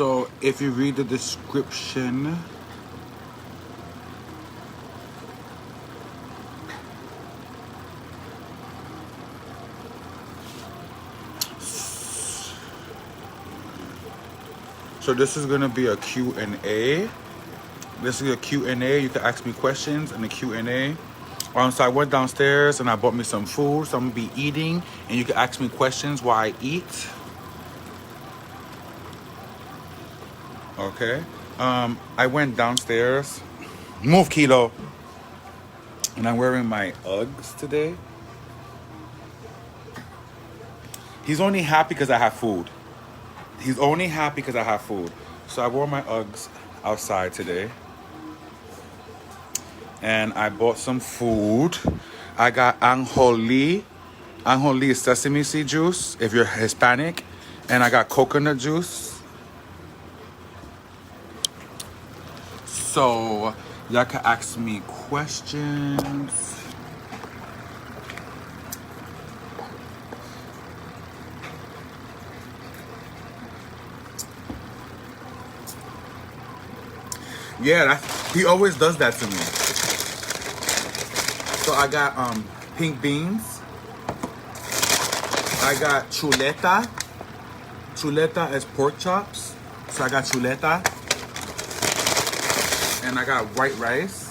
So if you read the description, so this is gonna be a Q&A. This is a Q&A. You can ask me questions in the Q&A. So I went downstairs and I bought me some food. So I'm gonna be eating, and you can ask me questions while I eat. Okay. I went downstairs. Move, Kilo. And I'm wearing my Uggs today. He's only happy because I have food. He's only happy because I have food. So I wore my Uggs outside today. And I bought some food. I got anjoli. Anjoli is sesame seed juice if you're Hispanic. And I got coconut juice. So y'all can ask me questions. Yeah, he always does that to me. So I got pink beans. I got chuleta. Chuleta is pork chops. So I got chuleta. And I got white rice.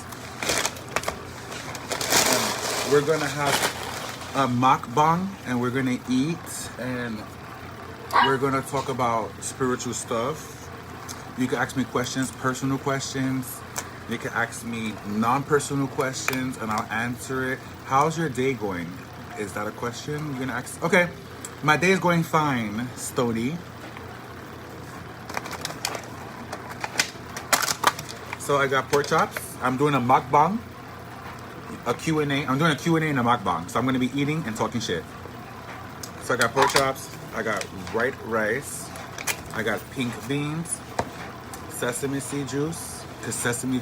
And we're gonna have a mukkbang and we're gonna eat and we're gonna talk about spiritual stuff. You can ask me questions, personal questions. You can ask me non-personal questions and I'll answer it. How's your day going? Is that a question you're gonna ask? Okay, my day is going fine, Stony. So I got pork chops. I'm doing a mukbang, a Q&A. I'm doing a Q&A and a mukbang. So I'm gonna be eating and talking shit. So I got pork chops. I got white rice. I got pink beans, sesame seed juice. Cause sesame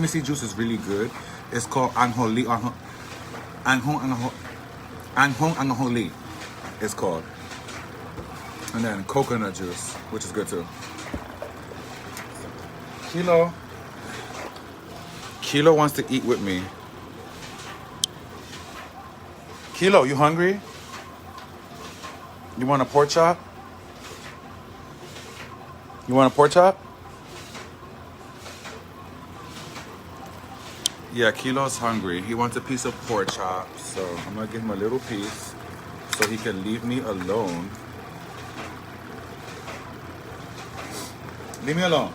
seed juice is really good. It's called anjoli. Anjoli. It's called. And then coconut juice, which is good too. Kilo wants to eat with me. Kilo, you hungry? You want a pork chop? You want a pork chop? Yeah, Kilo's hungry. He wants a piece of pork chop. So I'm gonna give him a little piece so he can leave me alone. Leave me alone.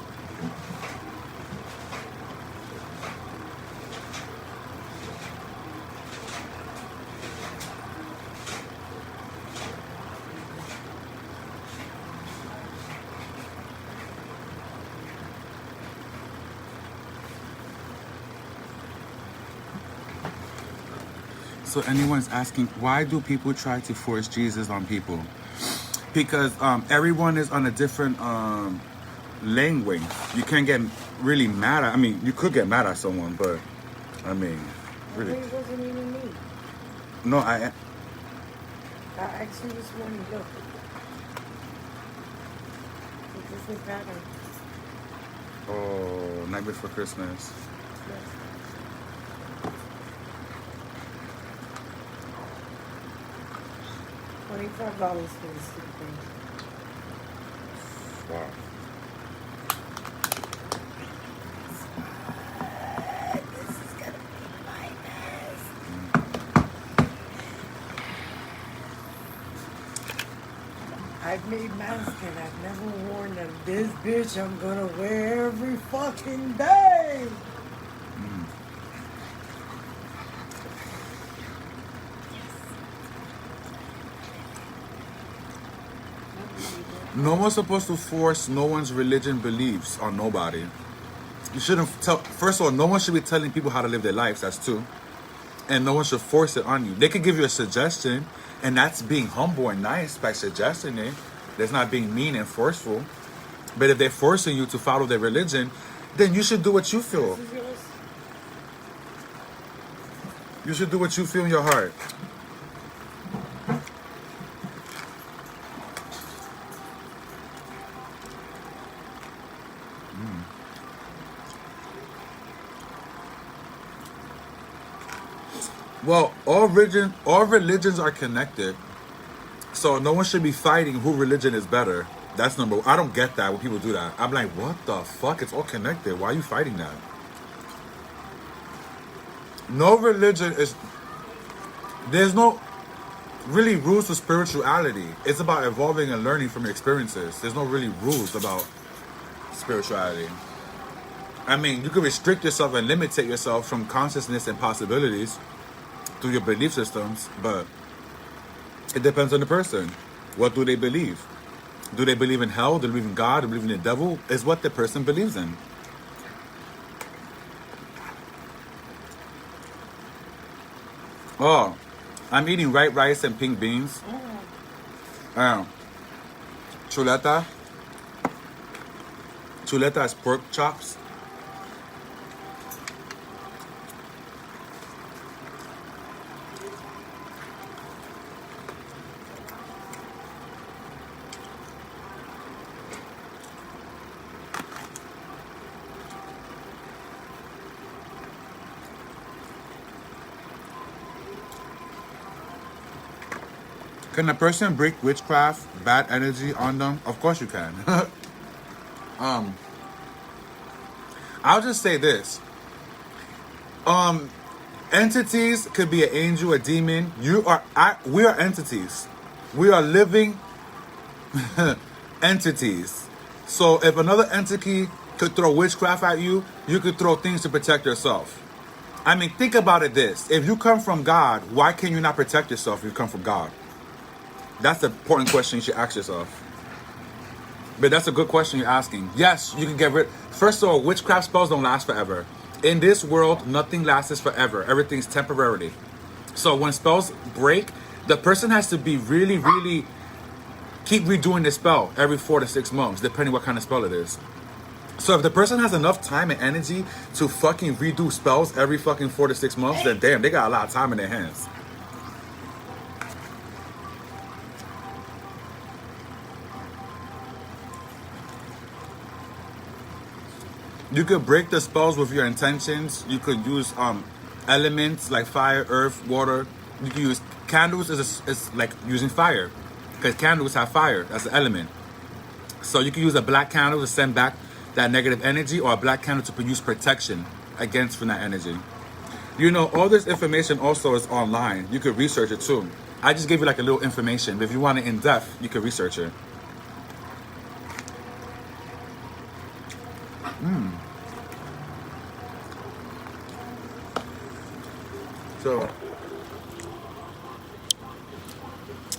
So anyone's asking, why do people try to force Jesus on people? Because everyone is on a different language. You can't get really mad at, I mean, you could get mad at someone, but I mean, really. It wasn't even me. No, I asked you this morning, look. This is pattern. Oh, Night Before Christmas. Yes. $25 for this thing. Wow. This is gonna be my mess. I've made masks and I've never worn them. This bitch I'm gonna wear every fucking day. No one's supposed to force no one's religion beliefs on nobody. You shouldn't tell, first of all, no one should be telling people how to live their lives, that's two. And no one should force it on you. They could give you a suggestion, and that's being humble and nice by suggesting it. That's not being mean and forceful. But if they're forcing you to follow their religion, then you should do what you feel. You should do what you feel in your heart. Well, all religions are connected. So no one should be fighting who religion is better. That's number one. I don't get that when people do that. I'm like, what the fuck? It's all connected. Why are you fighting that? No religion is... There's no really rules to spirituality. It's about evolving and learning from your experiences. There's no really rules about spirituality. I mean, you can restrict yourself and limitate yourself from consciousness and possibilities through your belief systems, but it depends on the person. What do they believe? Do they believe in hell? Do they believe in God? Do they believe in the devil? Is what the person believes in. Oh, I'm eating white rice and pink beans. Chuleta. Chuleta is pork chops. Can a person break witchcraft, bad energy on them? Of course you can. I'll just say this. Entities could be an angel, a demon. We are entities. We are living entities. So if another entity could throw witchcraft at you, you could throw things to protect yourself. I mean, think about it this. If you come from God, why can you not protect yourself if you come from God? That's the important question you should ask yourself. But that's a good question you're asking. Yes, you can get rid... First of all, witchcraft spells don't last forever. In this world, nothing lasts forever. Everything's temporarily. So when spells break, the person has to be really, really... keep redoing the spell every 4 to 6 months, depending what kind of spell it is. So if the person has enough time and energy to fucking redo spells every fucking 4 to 6 months, then damn, they got a lot of time in their hands. You could break the spells with your intentions. You could use elements like fire, earth, water. You can use candles. Is like using fire, because candles have fire. That's an element. So you can use a black candle to send back that negative energy, or a black candle to produce protection against from that energy. You know, all this information also is online. You could research it too. I just gave you like a little information, but if you want it in depth, you could research it. So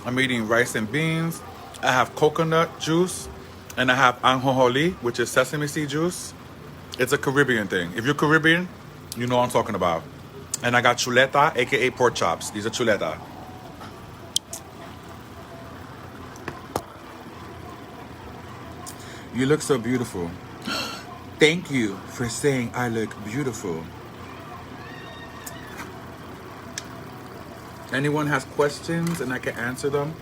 I'm eating rice and beans. I have coconut juice, and I have anjojoli, which is sesame seed juice. It's a Caribbean thing. If you're Caribbean, you know what I'm talking about. And I got chuleta, aka pork chops. These are chuleta. You look so beautiful. Thank you for saying I look beautiful. Anyone has questions and I can answer them?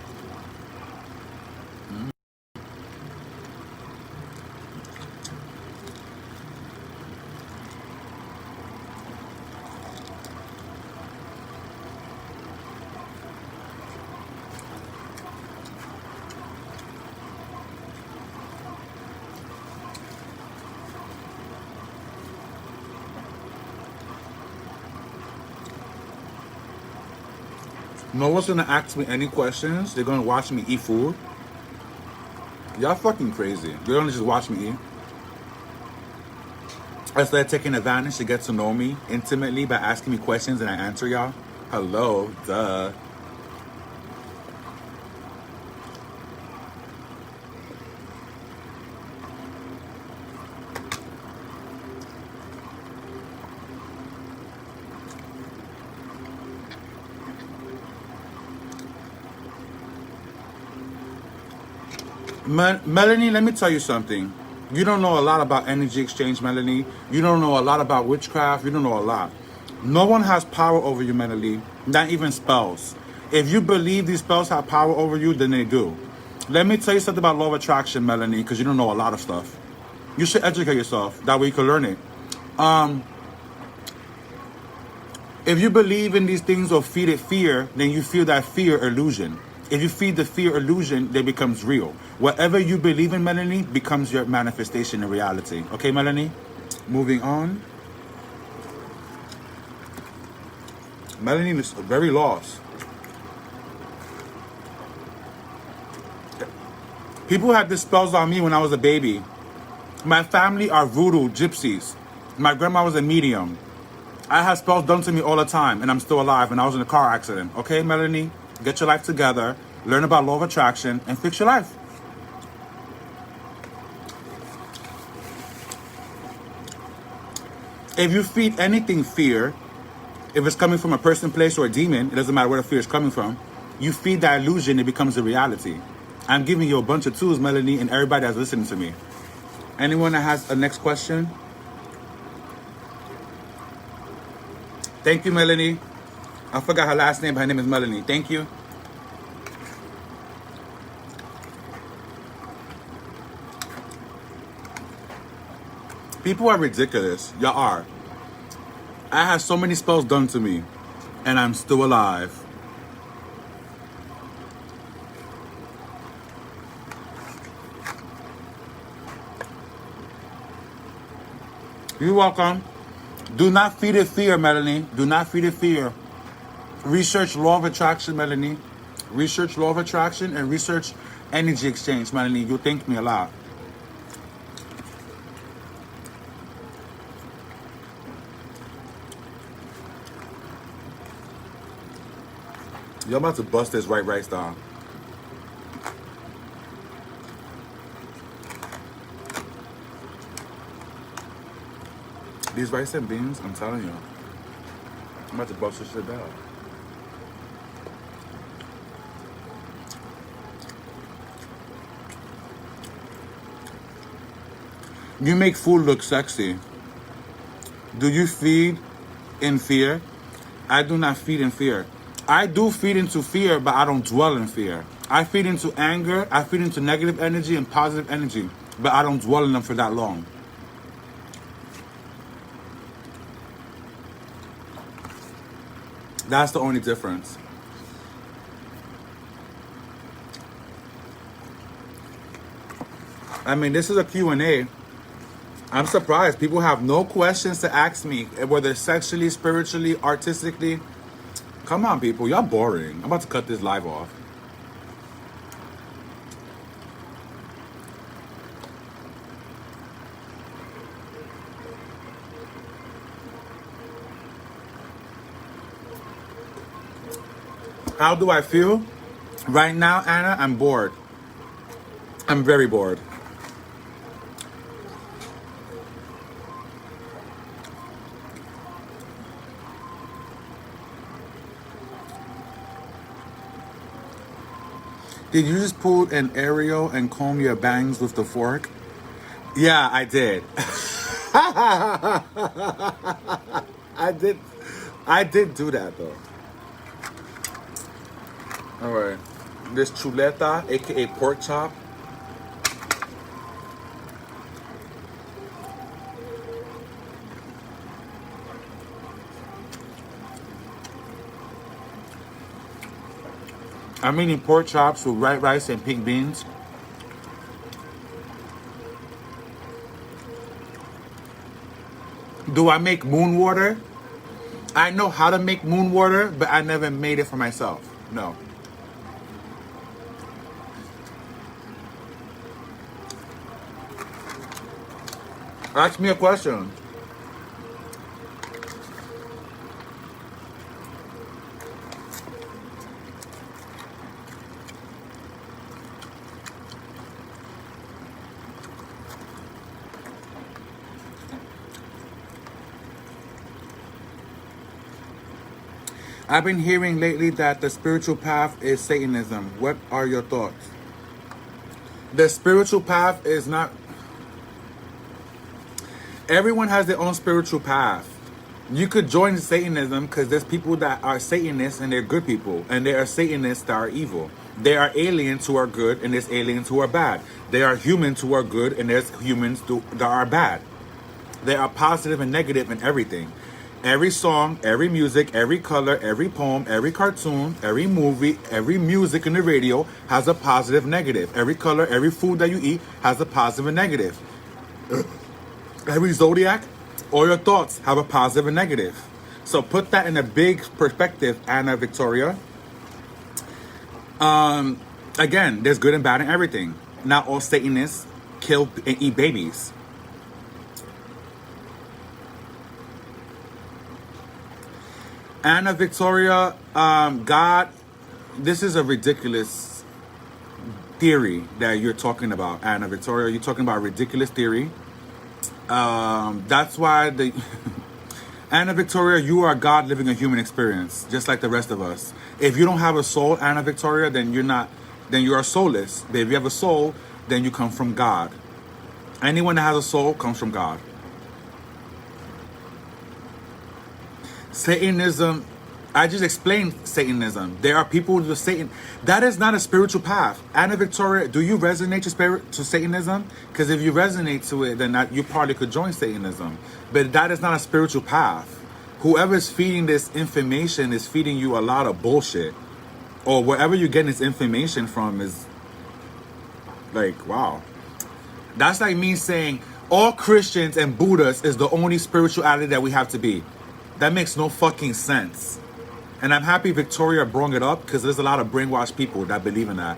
No one's gonna ask me any questions. They're gonna watch me eat food. Y'all fucking crazy. You're gonna just watch me eat. Instead of taking advantage to get to know me intimately by asking me questions and I answer y'all. Hello, duh. Melanie, let me tell you something. You don't know a lot about energy exchange, Melanie. You don't know a lot about witchcraft. You don't know a lot. No one has power over you, Melanie. Not even spells. If you believe these spells have power over you, then they do. Let me tell you something about law of attraction, Melanie, because you don't know a lot of stuff. You should educate yourself. That way you can learn it. If you believe in these things or feed it fear, then you feel that fear illusion. If you feed the fear illusion, then it becomes real. Whatever you believe in, Melanie, becomes your manifestation in reality. Okay, Melanie? Moving on. Melanie is very lost. People had these spells on me when I was a baby. My family are voodoo gypsies. My grandma was a medium. I have spells done to me all the time, and I'm still alive, and I was in a car accident. Okay, Melanie? Get your life together, learn about law of attraction, and fix your life. If you feed anything fear, if it's coming from a person, place, or a demon, it doesn't matter where the fear is coming from, you feed that illusion, it becomes a reality. I'm giving you a bunch of tools, Melanie, and everybody that's listening to me. Anyone that has a next question? Thank you, Melanie. I forgot her last name, but her name is Melanie. Thank you. People are ridiculous. Y'all are. I had so many spells done to me, and I'm still alive. You're welcome. Do not feed it fear, Melanie. Do not feed it fear. Research law of attraction, Melanie. Research law of attraction and research energy exchange, Melanie. You'll thank me a lot. You're about to bust this white rice down. These rice and beans, I'm telling you, I'm about to bust this shit down. You make food look sexy. Do you feed in fear? I do not feed in fear. I do feed into fear, but I don't dwell in fear. I feed into anger, I feed into negative energy and positive energy, but I don't dwell in them for that long. That's the only difference. I mean, this is a Q&A. I'm surprised. People have no questions to ask me, whether sexually, spiritually, artistically. Come on, people. Y'all boring. I'm about to cut this live off. How do I feel? Right now, Anna, I'm bored. I'm very bored. Did you just pull an aerial and comb your bangs with the fork? Yeah, I did. I did do that though. All right, this chuleta, aka pork chop. I'm eating pork chops with white rice and pink beans. Do I make moon water? I know how to make moon water, but I never made it for myself. No. Ask me a question. I've been hearing lately that the spiritual path is Satanism. What are your thoughts? The spiritual path is not... Everyone has their own spiritual path. You could join Satanism because there's people that are Satanists and they're good people. And there are Satanists that are evil. There are aliens who are good and there's aliens who are bad. There are humans who are good and there's humans that are bad. There are positive and negative in everything. Every song, every music, every color, every poem, every cartoon, every movie, every music in the radio has a positive, negative. Every color, every food that you eat has a positive and negative. Every zodiac, all your thoughts have a positive and negative. So put that in a big perspective, Anna Victoria. Again, there's good and bad in everything. Not all Satanists kill and eat babies. Anna Victoria, God, this is a ridiculous theory that you're talking about, Anna Victoria. You're talking about a ridiculous theory. That's why the Anna Victoria, you are God living a human experience, just like the rest of us. If you don't have a soul, Anna Victoria, then you are soulless. But if you have a soul, then you come from God. Anyone that has a soul comes from God. Satanism, I just explained Satanism. There are people with Satan. That is not a spiritual path. Anna Victoria, do you resonate to Satanism? Because if you resonate to it, then you probably could join Satanism. But that is not a spiritual path. Whoever is feeding this information is feeding you a lot of bullshit. Or wherever you're getting this information from is like, wow. That's like me saying all Christians and Buddhists is the only spirituality that we have to be. That makes no fucking sense. And I'm happy Victoria brought it up because there's a lot of brainwashed people that believe in that.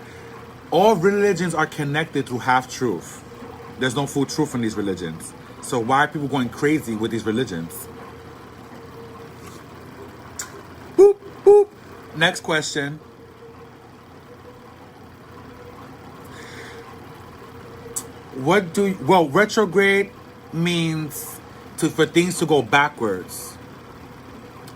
All religions are connected through half-truth. There's no full truth in these religions. So why are people going crazy with these religions? Boop, boop. Next question. Retrograde means for things to go backwards.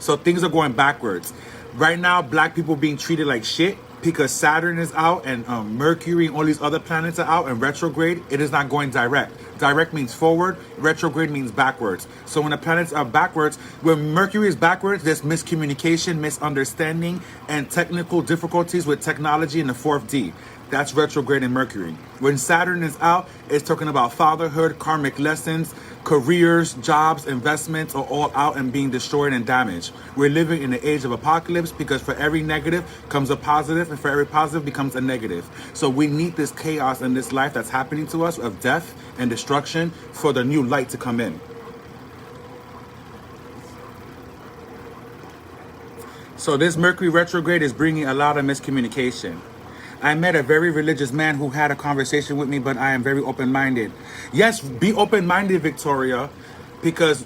So things are going backwards. Right now, black people being treated like shit because Saturn is out and Mercury and all these other planets are out and retrograde. It is not going direct. Direct means forward. Retrograde means backwards. So when the planets are backwards, when Mercury is backwards, there's miscommunication, misunderstanding, and technical difficulties with technology in the 4th D. That's retrograde in Mercury. When Saturn is out, it's talking about fatherhood, karmic lessons, careers, jobs, investments are all out and being destroyed and damaged. We're living in the age of apocalypse because for every negative comes a positive and for every positive becomes a negative. So we need this chaos in this life that's happening to us of death and destruction for the new light to come in. So this Mercury retrograde is bringing a lot of miscommunication. I met a very religious man who had a conversation with me, but I am very open-minded. Yes, be open-minded, Victoria, because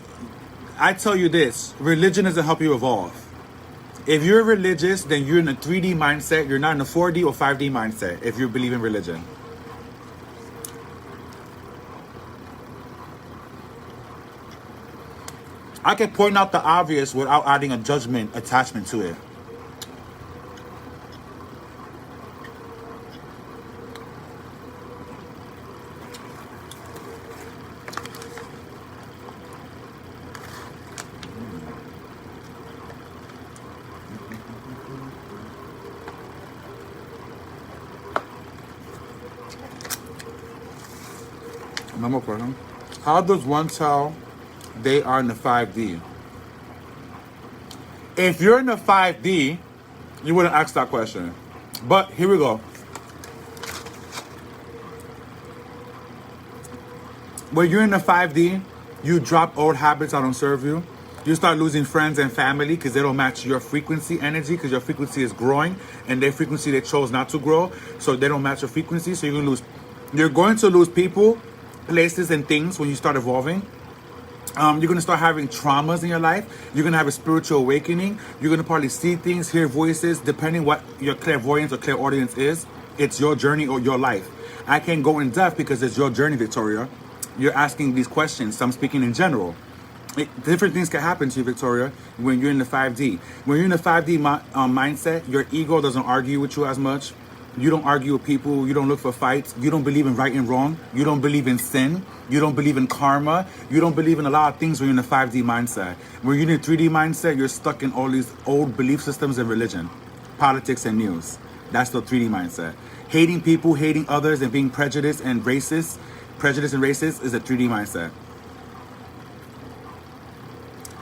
I tell you this, religion doesn't help you evolve. If you're religious, then you're in a 3D mindset. You're not in a 4D or 5D mindset if you believe in religion. I can point out the obvious without adding a judgment attachment to it. No more question. How does one tell they are in the 5D? If you're in the 5D, you wouldn't ask that question. But here we go. When you're in the 5D, you drop old habits that don't serve you. You start losing friends and family because they don't match your frequency energy because your frequency is growing and their frequency they chose not to grow. So they don't match your frequency. So you're going to lose people, places and things when you start evolving. You're going to start having traumas in your life. You're going to have a spiritual awakening. You're going to probably see things, hear voices, depending what your clairvoyance or clairaudience is. It's your journey or your life. I can't go in depth because it's your journey, Victoria. You're asking these questions. So I'm speaking in general. Different things can happen to you, Victoria, when you're in the 5D. When you're in the 5D mindset, your ego doesn't argue with you as much. You don't argue with people. You don't look for fights. You don't believe in right and wrong. You don't believe in sin. You don't believe in karma. You don't believe in a lot of things when you're in the 5D mindset. When you're in the 3D mindset, you're stuck in all these old belief systems and religion, politics and news. That's the 3D mindset. Hating people, hating others, and being prejudiced and racist. Prejudice and racist is a 3D mindset.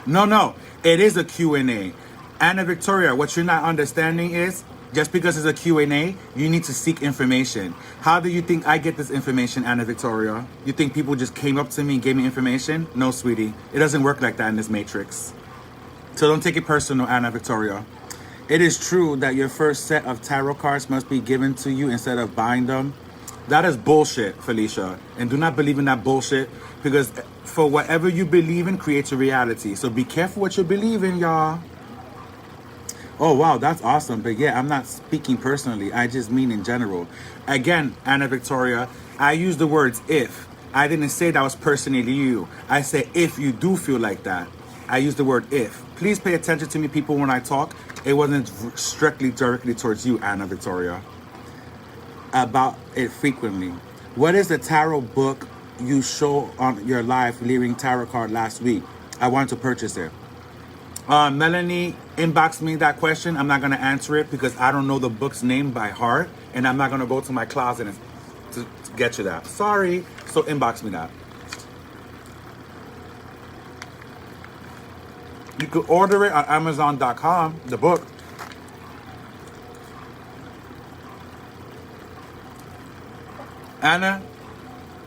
No. It is a Q&A. Anna Victoria, what you're not understanding is just because it's a Q&A, you need to seek information. How do you think I get this information, Anna Victoria? You think people just came up to me and gave me information? No, sweetie. It doesn't work like that in this matrix. So don't take it personal, Anna Victoria. It is true that your first set of tarot cards must be given to you instead of buying them. That is bullshit, Felicia. And do not believe in that bullshit, because for whatever you believe in creates a reality. So be careful what you believe in, y'all. Oh, wow, that's awesome. But yeah, I'm not speaking personally. I just mean in general. Again, Anna Victoria, I use the words if. I didn't say that was personally you. I said if you do feel like that. I use the word if. Please pay attention to me, people, when I talk. It wasn't strictly directly towards you, Anna Victoria. About it frequently. What is the tarot book you show on your live leading tarot card last week? I want to purchase it. Melanie inboxed me that question. I'm not going to answer it because I don't know the book's name by heart. And I'm not going to go to my closet to get you that. Sorry. So inbox me that. You could order it on Amazon.com, the book. Anna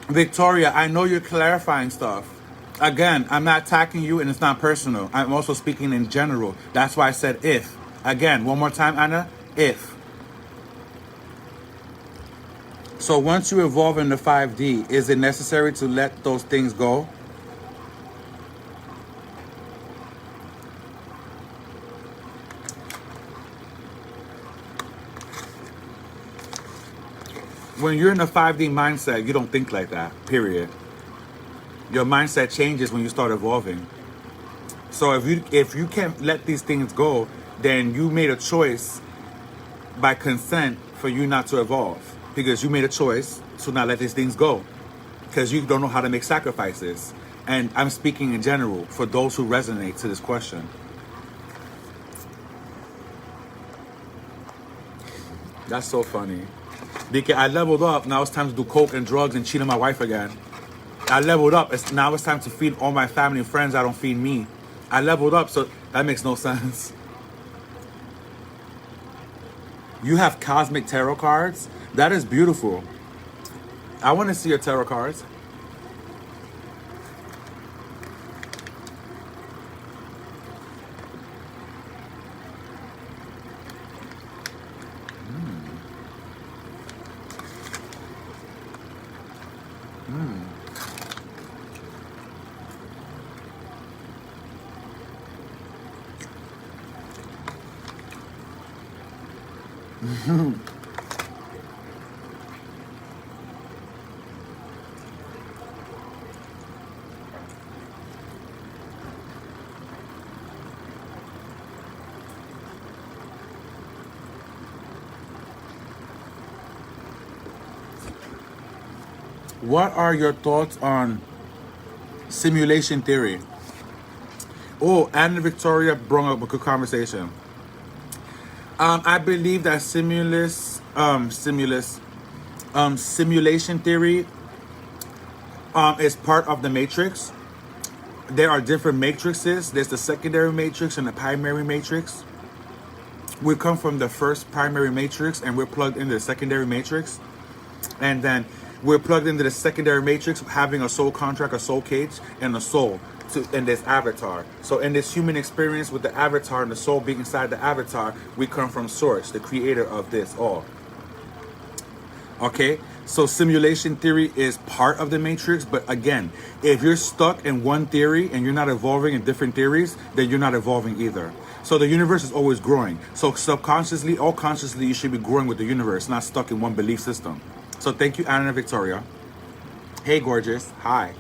Victoria, I know you're clarifying stuff. Again, I'm not attacking you and it's not personal. I'm also speaking in general. That's why I said if. Again, one more time, Anna. If. So once you evolve into 5D, is it necessary to let those things go? When you're in a 5D mindset, you don't think like that, period. Your mindset changes when you start evolving. So if you can't let these things go, then you made a choice by consent for you not to evolve. Because you made a choice to not let these things go. Because you don't know how to make sacrifices. And I'm speaking in general for those who resonate to this question. That's so funny. Because I leveled up, now it's time to do coke and drugs and cheat on my wife again. I leveled up. Now it's time to feed all my family and friends that don't feed me. I leveled up, so that makes no sense. You have cosmic tarot cards? That is beautiful. I want to see your tarot cards. What are your thoughts on simulation theory? Oh, Anna Victoria brought up a good conversation. I believe that simulation theory is part of the matrix. There are different matrices. There's the secondary matrix and the primary matrix. We come from the first primary matrix and we're plugged into the secondary matrix. And then we're plugged into the secondary matrix, having a soul contract, a soul cage, and a soul in this avatar. So in this human experience with the avatar and the soul being inside the avatar, we come from Source, the creator of this all. Okay? So simulation theory is part of the matrix, but again, if you're stuck in one theory and you're not evolving in different theories, then you're not evolving either. So the universe is always growing. So subconsciously or consciously, you should be growing with the universe, not stuck in one belief system. So thank you, Anna Victoria. Hey, gorgeous. Hi.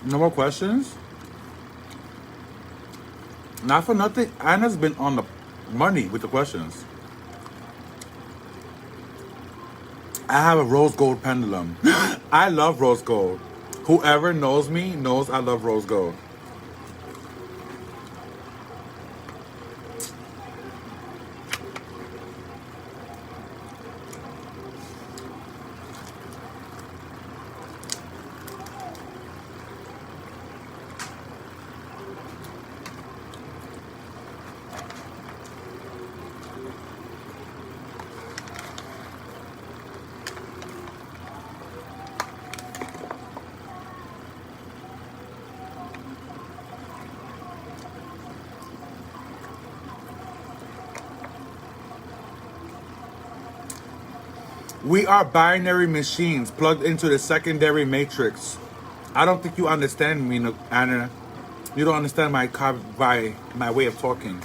No more questions? Not for nothing. Anna's been on the money with the questions. I have a rose gold pendulum. I love rose gold. Whoever knows me knows I love rose gold. We are binary machines plugged into the secondary matrix. I don't think you understand me, Anna. You don't understand my way of talking.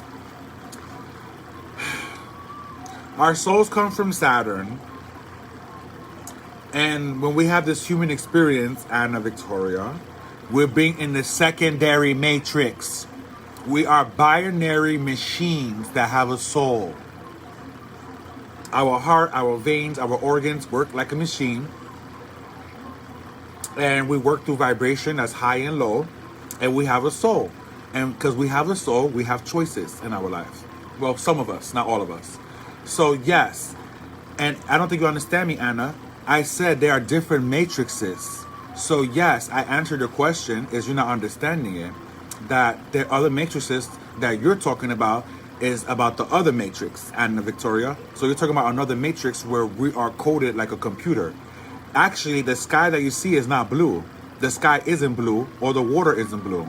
Our souls come from Saturn. And when we have this human experience, Anna Victoria, we're being in the secondary matrix. We are binary machines that have a soul. Our heart, our veins, our organs work like a machine. And we work through vibration that's high and low. And we have a soul. And because we have a soul, we have choices in our life. Well, some of us, not all of us. So yes, and I don't think you understand me, Anna. I said there are different matrices. So yes, I answered your question, is you're not understanding it, that there are other matrices that you're talking about is about the other matrix, Anna Victoria. So you're talking about another matrix where we are coded like a computer. Actually, the sky that you see is not blue. The sky isn't blue, or the water isn't blue.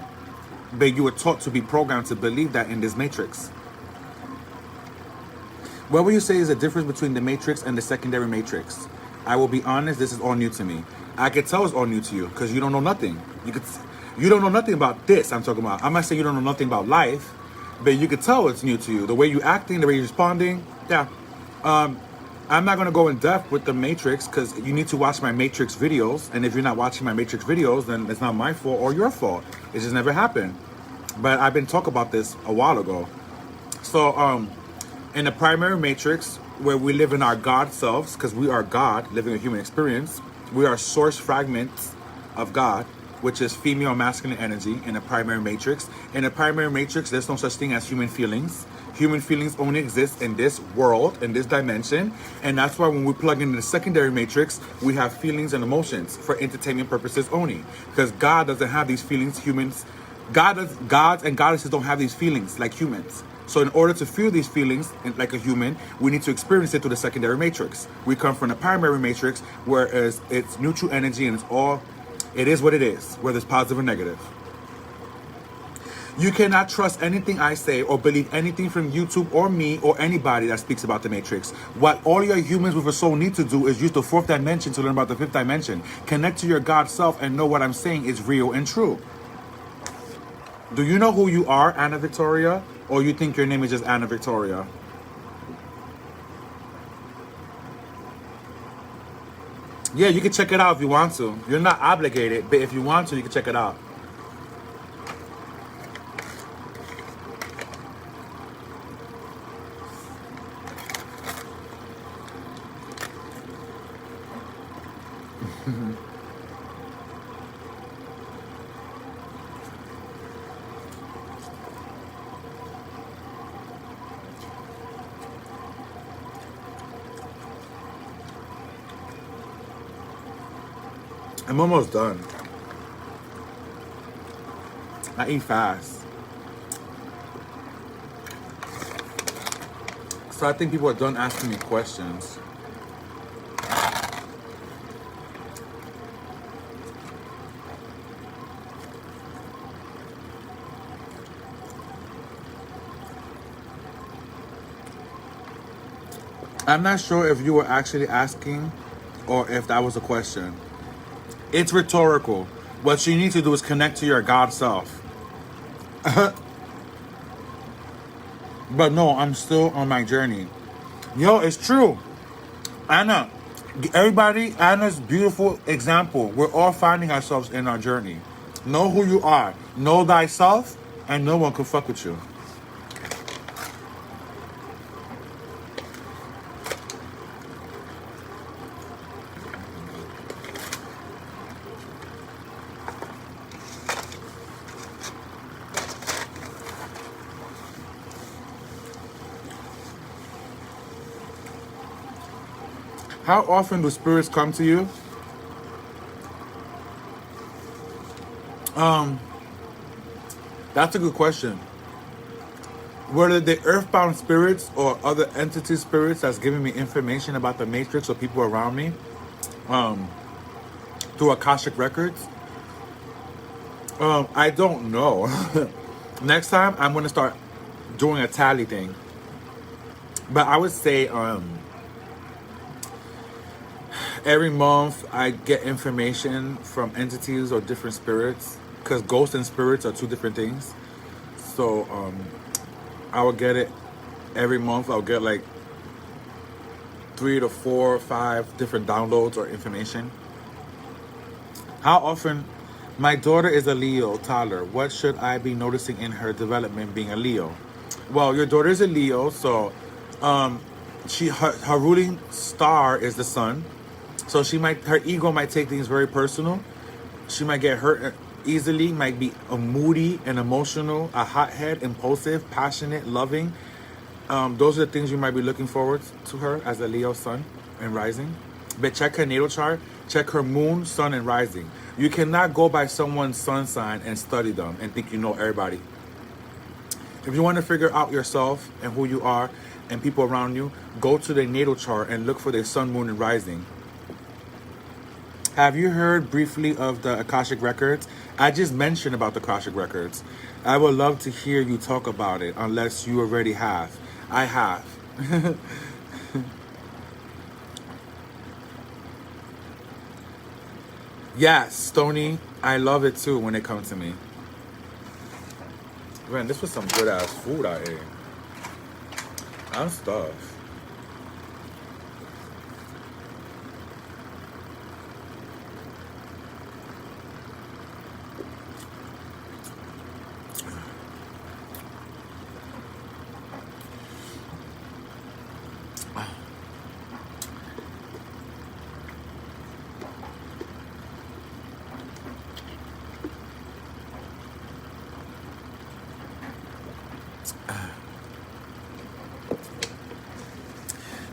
But you were taught to be programmed to believe that in this matrix. What would you say is the difference between the matrix and the secondary matrix? I will be honest, this is all new to me. I could tell it's all new to you because you don't know nothing. You don't know nothing about this I'm talking about. I'm not saying you don't know nothing about life, but you could tell it's new to you. The way you're acting, the way you're responding. Yeah. I'm not going to go in depth with the Matrix because you need to watch my Matrix videos. And if you're not watching my Matrix videos, then it's not my fault or your fault. It just never happened. But I've been talking about this a while ago. So in the primary Matrix, where we live in our God selves, because we are God living a human experience, we are source fragments of God, which is female masculine energy in a primary matrix. In a primary matrix, there's no such thing as human feelings. Human feelings only exist in this world, in this dimension. And that's why when we plug into the secondary matrix, we have feelings and emotions for entertainment purposes only. Because God doesn't have these feelings, gods and goddesses don't have these feelings like humans. So in order to feel these feelings like a human, we need to experience it through the secondary matrix. We come from the primary matrix, whereas it's neutral energy and it is what it is, whether it's positive or negative. You cannot trust anything I say or believe anything from YouTube or me or anybody that speaks about the Matrix. What all your humans with a soul need to do is use the fourth dimension to learn about the fifth dimension. Connect to your God self and know what I'm saying is real and true. Do you know who you are, Anna Victoria? Or you think your name is just Anna Victoria? Yeah, you can check it out if you want to. You're not obligated, but if you want to, you can check it out. I'm almost done. I eat fast. So I think people are done asking me questions. I'm not sure if you were actually asking or if that was a question. It's rhetorical. What you need to do is connect to your God self. But no, I'm still on my journey. Yo, it's true. Anna, Anna's beautiful example. We're all finding ourselves in our journey. Know who you are. Know thyself, and no one can fuck with you. How often do spirits come to you? That's a good question. Whether the earthbound spirits or other entity spirits that's giving me information about the matrix or people around me, through Akashic records, I don't know. Next time I'm gonna start doing a tally thing. But I would say every month I get information from entities or different spirits, because ghosts and spirits are two different things. So I will get it every month. I'll get like 3 to 4 or 5 different downloads or information. How often? My daughter is a Leo, Tyler. What should I be noticing in her development being a Leo? Well, your daughter is a Leo, so her ruling star is the sun. So her ego might take things very personal. She might get hurt easily, might be a moody and emotional, a hothead, impulsive, passionate, loving. Those are the things you might be looking forward to her as a Leo sun and rising. But check her natal chart, check her moon, sun, and rising. You cannot go by someone's sun sign and study them and think you know everybody. If you want to figure out yourself and who you are and people around you, go to their natal chart and look for their sun, moon, and rising. Have you heard briefly of the Akashic Records? I just mentioned about the Akashic Records. I would love to hear you talk about it, unless you already have. I have. Yes, Stony, I love it too when it comes to me. Man, this was some good ass food I ate. I'm stuffed.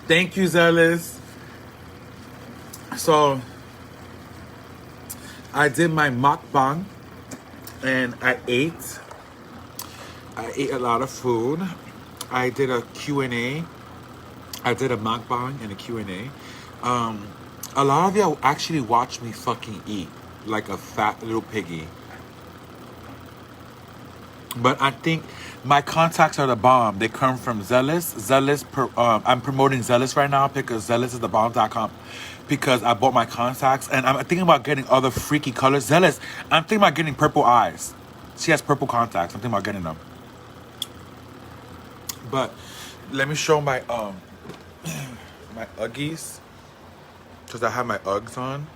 Thank you, Zealous. So, I did my mukkbang, and I ate a lot of food. I did a Q&A. I did a mukkbang and a Q&A. A lot of you actually watch me fucking eat like a fat little piggy. But I think my contacts are the bomb. They come from Zealous. I'm promoting Zealous right now because Zealous is the bomb.com, because I bought my contacts and I'm thinking about getting other freaky colors. Zealous, I'm thinking about getting purple eyes. She has purple contacts. I'm thinking about getting them. But let me show my my Uggies, because I have my Uggs on.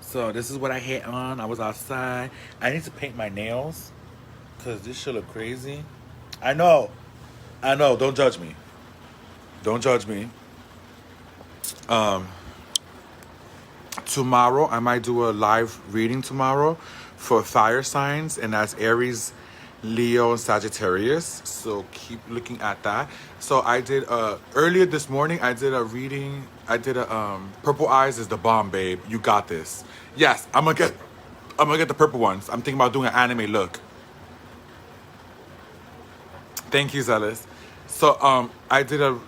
So this is what I had on. I was outside. I need to paint my nails because this shit look crazy. I know. Don't judge me. Don't judge me. Tomorrow I might do a live reading tomorrow for fire signs, and that's Aries, Leo, and Sagittarius. So keep looking at that. So I did earlier this morning. I did a reading. I did a purple eyes is the bomb, babe. You got this. Yes, I'm gonna get the purple ones. I'm thinking about doing an anime look. Thank you, Zealous. So I did a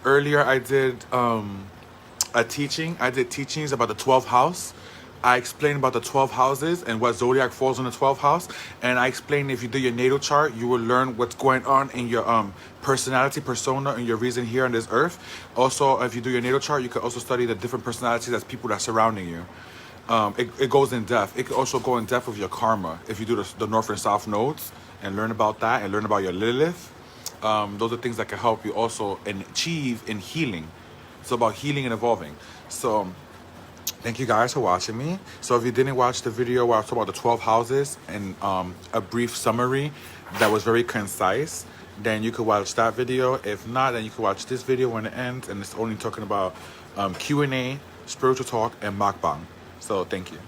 teaching. I did teachings about the 12th house. I explained about the 12 houses and what zodiac falls in the 12th house. And I explained if you do your natal chart, you will learn what's going on in your personality, persona, and your reason here on this earth. Also, if you do your natal chart, you can also study the different personalities as people that's surrounding you. It goes in depth. It can also go in depth with your karma if you do the north and south nodes and learn about that and learn about your Lilith. Those are things that can help you also achieve in healing. It's about healing and evolving. So thank you guys for watching me. So if you didn't watch the video where I was talking about the 12 houses and a brief summary that was very concise, then you could watch that video. If not, then you could watch this video when it ends, and it's only talking about Q&A, spiritual talk, and mukbang. So thank you.